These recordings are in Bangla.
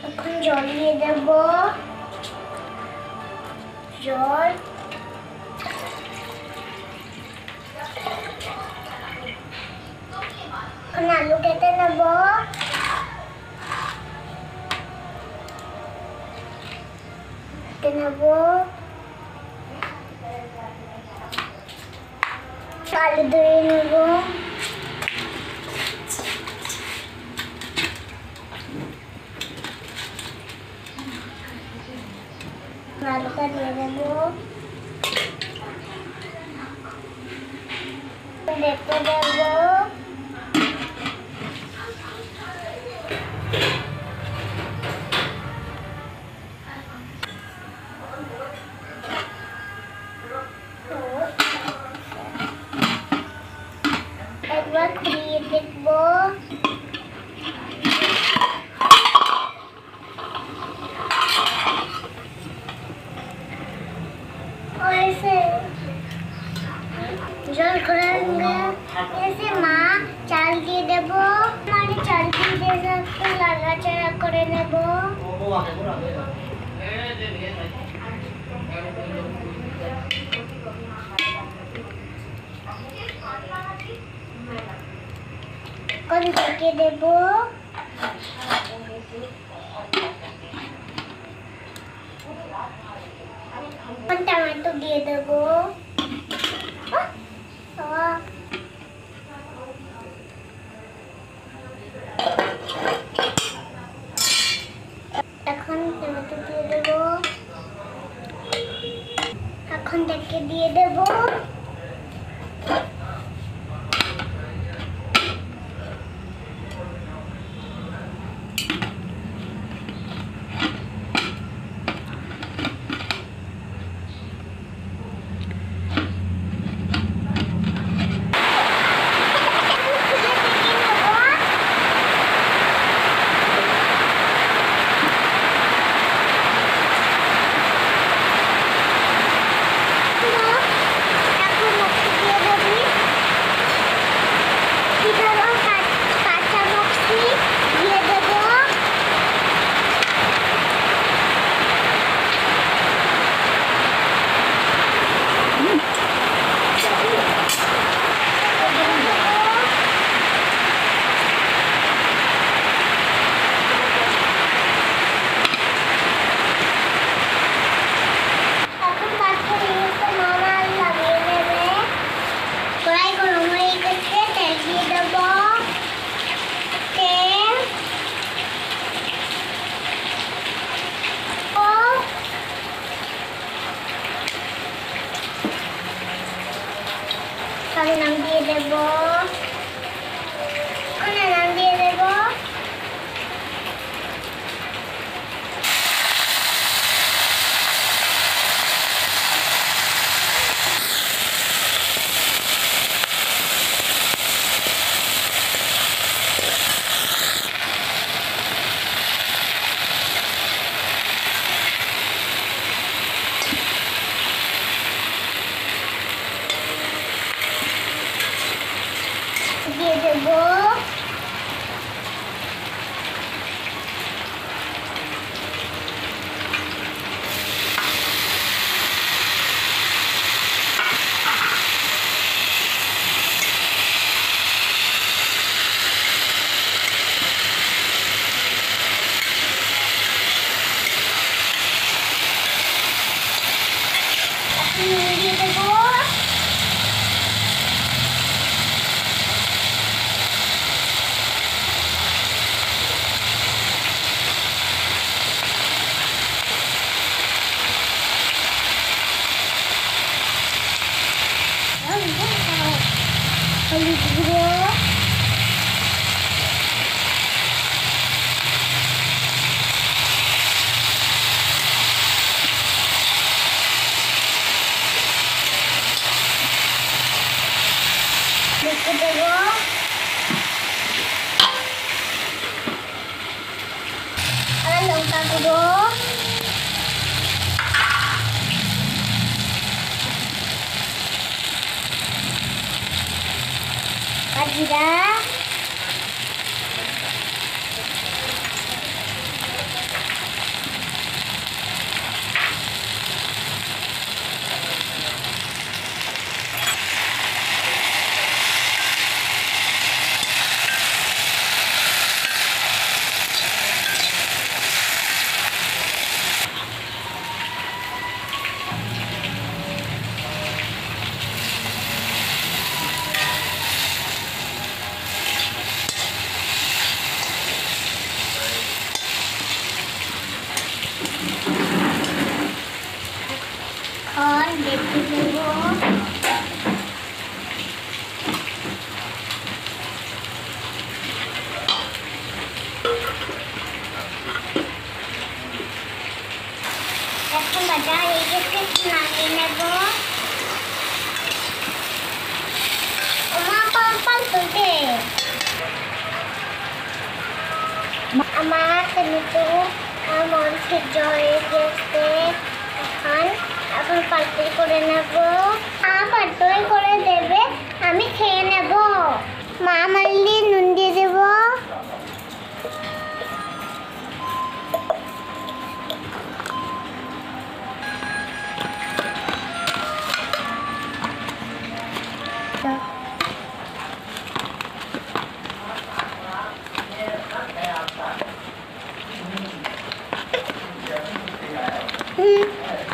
এখন জল দিয়ে দেব। জল এখন আলু কেটে নেব। আলু ধুয়ে নেব। আলুটা দিয়ে দেব। দেখতে দেব। একবার খুঁড়িয়ে দেখব। জল ঘোলা এসে মা চাল দিয়ে দেব। মানে চাল দিয়ে একটু নাড়াচাড়া করে নেব। এখন ঢেকে দেব। টমেটো দিয়ে দেব। এখন টমেটো দিয়ে দেব। এখন ঢেকে দিয়ে দেব। নাম দিয়ে দেব। নাম দিয়ে দেব। দিয়ে দেব। দিয়ে দেব। হলুদ গুঁড়ো, দেখতে দেব। আর লঙ্কা গুঁড়ো, আর জিরা, Ito devo. এখন ভাজা হয়ে গেছে, নামিয়ে নেব। তুলতে আমার কিন্তু মন সিদ্ধ হয়ে গেছে। এখন পাল্টে করে নেব। পাল্টে করে দেবে, আমি খেয়ে নেব। মা মারলে নুন দিয়ে দেব।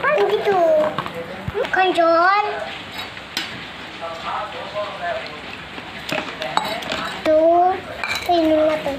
Paano gitu? Kanjon. Tuh, ini natin.